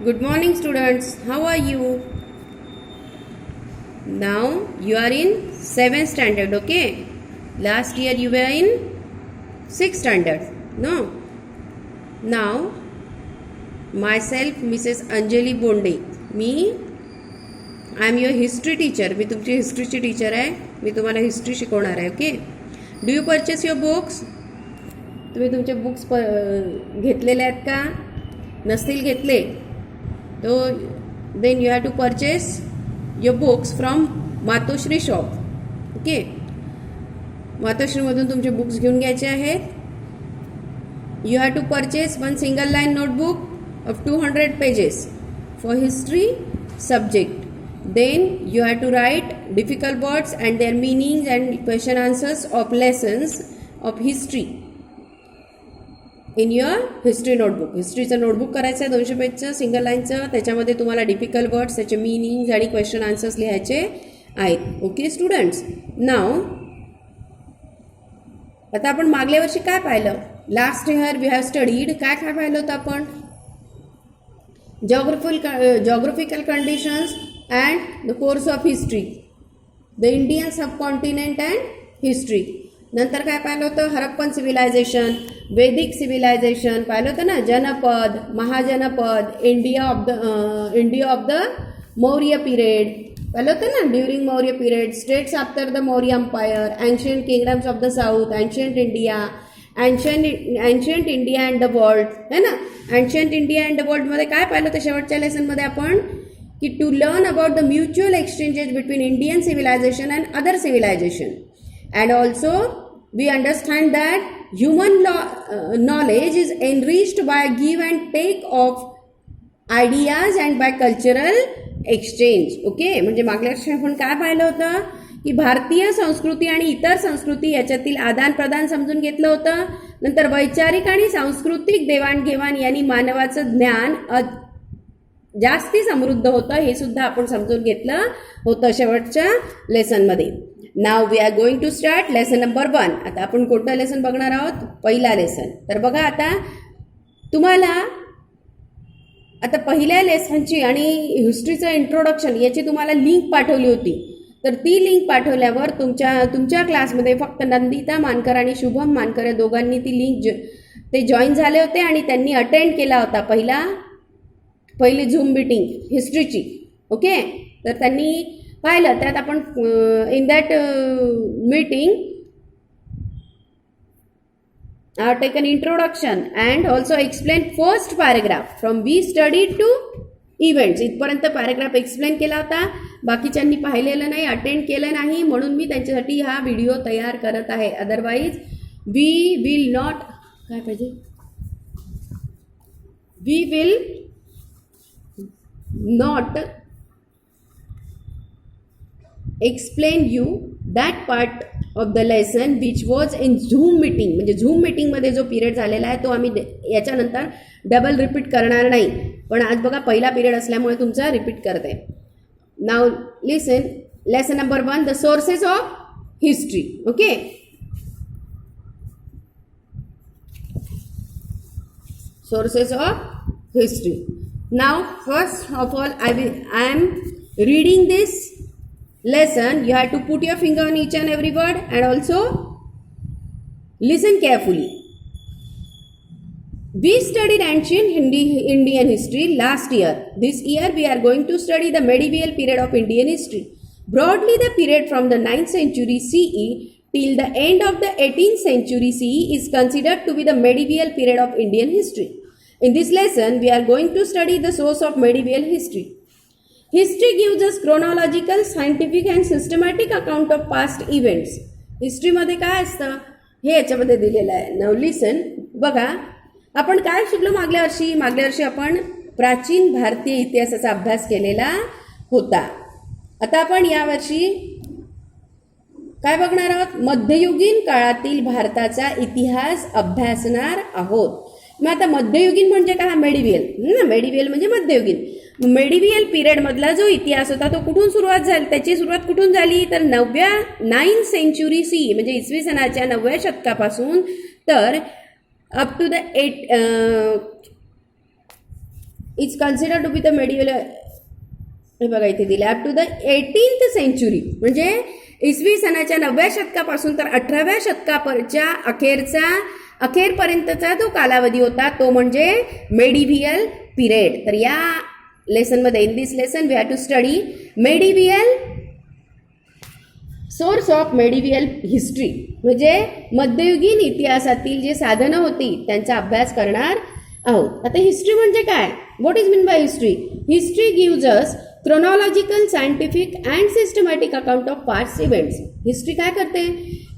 Good morning, students. How are you? Now you are in 7th standard, okay? Last year you were in 6th standard. No? Now, myself, Mrs. Anjali Bonde. I am your history teacher. मी तुमची हिस्ट्रीची teacher आहे. मी तुम्हाला history शिकवणार आहे, okay? Do you purchase your books? तुम्ही तुमचे books घेतलेले आहेत का? नसतील घेतले तो then you have to purchase your books from Matoshri shop, okay? मातोश्रीमधून तुमचे बुक्स घेऊन घ्यायचे आहेत. You have to purchase one single line notebook of 200 pages for history subject. Then you have to write difficult words and their meanings and question answers of lessons of history in your history notebook. हिस्ट्रीचं notebook करायचं आहे 200 पेजचं single लाईनचं. त्याच्यामध्ये तुम्हाला difficult words त्याचे meanings आणि question answers लिहायचे आहेत, ओके स्टुडंट्स? नाव आता आपण मागल्या वर्षी काय पाहिलं? Last year we have studied काय काय पाहिलं होतं आपण? geographical conditions and the course of history, the Indian subcontinent and history. नंतर काय पाहिलं होतं? हरप्पन सिव्हिलायझेशन, वैदिक सिव्हिलायझेशन पाहिलं होतं ना, janapada, mahajanapada, India of the Maurya period पाहिलं होतं ना, during Maurya period, states after the Maurya empire, ancient kingdoms of the south, ancient India, ancient India and the world, है ना? एन्शियंट इंडिया अँड द वर्ल्डमध्ये काय पाहिलं होतं शेवटच्या लेसनमध्ये आपण? की to learn about the mutual exchanges between Indian civilisation and other civilisation. And also we understand that human knowledge is enriched by give and take of ideas and by cultural exchange, okay? म्हणजे मागल्या वर्षी आपण काय पाहिलं होतं? की भारतीय संस्कृती आणि इतर संस्कृती याच्यातील आदान प्रदान समजून घेतलं होतं. नंतर वैचारिक आणि सांस्कृतिक देवाणघेवाण यांनी मानवाचं ज्ञान जास्ती समृद्ध होतं हे सुद्धा आपण समजून घेतलं होतं शेवटच्या लेसनमध्ये. Now we are going to start lesson number 1. आता आपण कोणतं लेसन बघणार आहोत? पहिला लेसन. तर बघा आता तुम्हाला आता पहिल्या लेसनची आणि हिस्ट्रीचं इंट्रोडक्शन याची तुम्हाला लिंक पाठवली होती. तर ती लिंक पाठवल्यावर तुमच्या क्लासमध्ये फक्त नंदिता मानकर आणि शुभम मानकर या दोघांनी ती लिंक ते जॉईन झाले होते आणि त्यांनी अटेंड केला होता पहिली झूम मीटिंग हिस्ट्रीची, ओके? तर त्यांनी पाहिलं त्यात आपण in that meeting taken introduction and also explain first paragraph from we study to events. इथपर्यंत पॅरेग्राफ एक्सप्लेन केला होता. बाकीच्यांनी पाहिलेलं नाही, अटेंड केलं नाही, म्हणून मी त्यांच्यासाठी हा व्हिडिओ तयार करत आहे. अदरवाईज वी विल नॉट काय पाहिजे we will not explain you that part of the lesson which was in Zoom meeting. म्हणजे झूम मीटिंगमध्ये जो पिरियड झालेला आहे तो आम्ही याच्यानंतर डबल रिपीट करणार नाही. पण आज बघा पहिला पिरियड असल्यामुळे तुमचा रिपीट करते. Now listen lesson number 1, the sources of history, okay? Sources of history. Now first of all I am reading this lesson. You have to put your finger on each and every word and also listen carefully. We studied ancient Indian history last year. This year we are going to study the medieval period of Indian history. Broadly, the period from the 9th century CE till the end of the 18th century CE is considered to be the medieval period of Indian history. In this lesson, we are going to study the source of medieval history. History gives us chronological, scientific and systematic account of past events. हिस्ट्रीमध्ये काय असतं हे याच्यामध्ये दिलेलं आहे. Now listen. बघा आपण काय शिकलो मागल्या वर्षी आपण प्राचीन भारतीय इतिहासाचा अभ्यास केलेला होता. आता आपण यावर्षी काय बघणार आहोत? मध्ययुगीन काळातील भारताचा इतिहास अभ्यासणार आहोत. मग आता मध्ययुगीन म्हणजे काय? मेडिव्हियल म्हणजे मध्ययुगीन. मेडिव्हियल पिरियडमधला जो इतिहास होता तो कुठून सुरुवात झाली? त्याची सुरुवात कुठून झाली? तर 9th सेंचुरी CE म्हणजे इसवी सनाच्या 9व्या शतकापासून तर up to the is consider to be the medieval, हे बघा इथे दिले, up to the 18th century, म्हणजे इसवी सनाच्या 9व्या शतकापासून तर 18व्या शतकाच्या अखेरपर्यंतचा जो कालावधी होता तो म्हणजे मेडिव्हियल पिरियड. तर या लेसनमध्ये, in this lesson we have to study medieval, source of medieval history, म्हणजे मध्ययुगीन इतिहासातील जे साधनं होती त्यांचा अभ्यास करणार आहोत. आता हिस्ट्री म्हणजे काय? What is mean by history? History gives us chronological, scientific and systematic account of past events. History काय करते?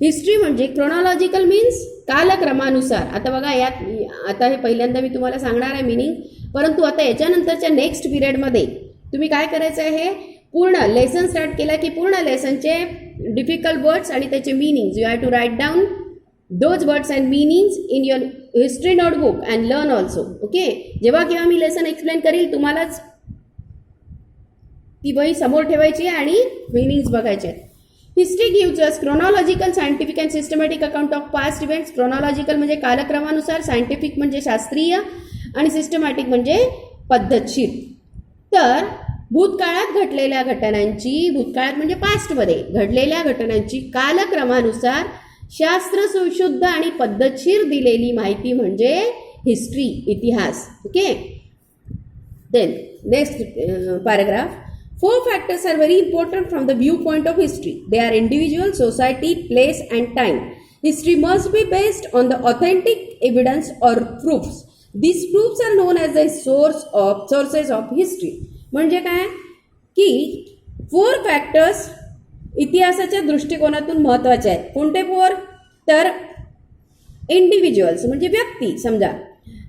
हिस्ट्री म्हणजे क्रोनॉलॉजिकल मीन्स कालक्रमानुसार. आता बघा यात, आता हे पहिल्यांदा मी तुम्हाला सांगणार आहे मिनिंग, परंतु आता याच्यानंतरच्या नेक्स्ट पिरियडमध्ये तुम्ही काय करायचं आहे, पूर्ण लेसन स्टार्ट केला की पूर्ण लेसनचे डिफिकल्ट वर्ड्स आणि त्याचे meanings you have to write down those words and meanings in your history notebook and learn also. Okay, जेव्हा केव्हा मी लेसन एक्सप्लेन करील तुम्हालाच ती वही समोर ठेवायची आणि मिनिंग्स बघायचे आहेत. History gives us chronological, scientific and systematic account of past events. Chronological म्हणजे कालक्रमानुसार, सायंटिफिक म्हणजे शास्त्रीय आणि सिस्टमॅटिक म्हणजे पद्धतशीर. तर भूतकाळात घडलेल्या घटनांची, भूतकाळात म्हणजे पास्टमध्ये घडलेल्या घटनांची कालक्रमानुसार शास्त्र सुशुद्ध आणि पद्धतशीर दिलेली माहिती म्हणजे हिस्ट्री, इतिहास. Okay, then next paragraph. 4 factors are very important from the viewpoint of history. They are individual, society, place and time. History must be based on the authentic evidence or proofs. These proofs are known as the sources of history. म्हणजे काय की 4 factors इतिहासाच्या दृष्टिकोनातून महत्त्वाचे आहेत. कोणते 4? तर individuals म्हणजे व्यक्ती समजा,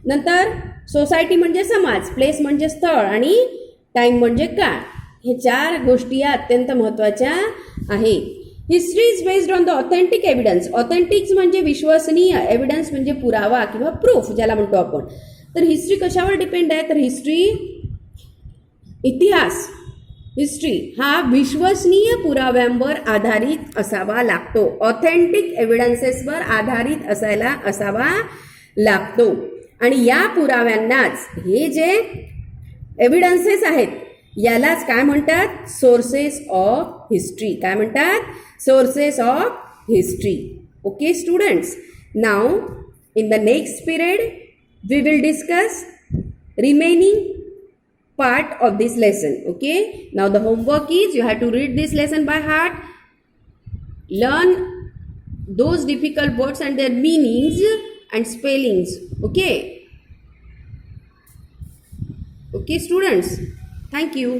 नंतर सोसायटी म्हणजे समाज, प्लेस म्हणजे स्थळ आणि टाइम म्हणजे काळ. हे 4 गोष्टी या अत्यंत महत्त्वाच्या आहेत. History is based on the authentic evidence. Authentics म्हणजे विश्वसनीय, एव्हिडन्स म्हणजे पुरावा किंवा प्रूफ ज्याला म्हणतो आपण. तर हिस्ट्री कशावर डिपेंड आहे? तर हिस्ट्री, इतिहास, हिस्ट्री हा विश्वसनीय पुराव्यांवर आधारित असावा लागतो. ऑथेंटिक एव्हिडन्सेसवर आधारित असावा लागतो. आणि या पुराव्यांनाच, हे जे एव्हिडन्सेस आहेत यालाच काय म्हणतात? Sources of history. काय म्हणतात? Sources of history. Okay students, now in the next period we will discuss remaining part of this lesson. Okay, now the homework is you have to read this lesson by heart, learn those difficult words and their meanings and spellings. Okay, students, thank you.